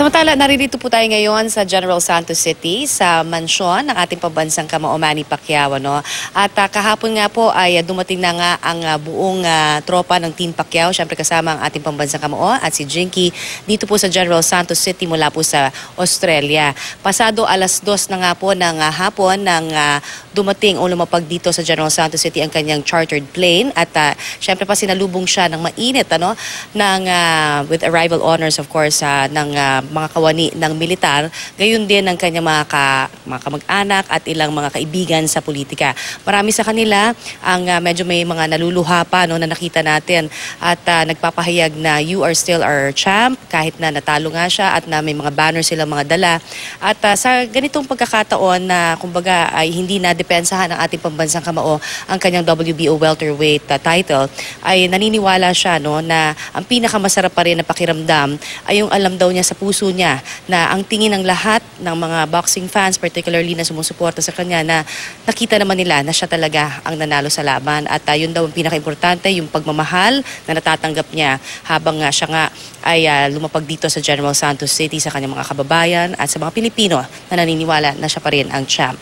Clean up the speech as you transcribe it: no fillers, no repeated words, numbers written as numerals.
Samantala, naririto po tayo ngayon sa General Santos City, sa mansyon ng ating pambansang kamao Manny Pacquiao. No? At kahapon nga po ay dumating na nga ang buong tropa ng Team Pacquiao, syempre kasama ang ating pambansang kamao at si Jinky dito po sa General Santos City mula po sa Australia. Pasado alas 2 na nga po ng hapon nang dumating o lumapag dito sa General Santos City ang kanyang chartered plane at syempre pa sinalubong siya ng mainit with arrival honors of course ng mga kawani ng militar, gayon din ang kanyang mga kamag-anak at ilang mga kaibigan sa politika. Marami sa kanila ang medyo may mga naluluha pa na nakita natin at nagpapahayag na you are still our champ kahit na natalo nga siya at na may mga banner silang mga dala. At sa ganitong pagkakataon na kumbaga ay hindi na depensahan ng ating pambansang kamao ang kanyang WBO welterweight title, ay naniniwala siya na ang pinakamasarap pa rin na pakiramdam ay yung alam daw niya sa puso niya na ang tingin ng lahat ng mga boxing fans, particularly na sumusuporta sa kanya, na nakita naman nila na siya talaga ang nanalo sa laban. At yun daw ang pinaka-importante, yung pagmamahal na natatanggap niya habang siya nga ay lumapag dito sa General Santos City sa kanyang mga kababayan at sa mga Pilipino na naniniwala na siya pa rin ang champ.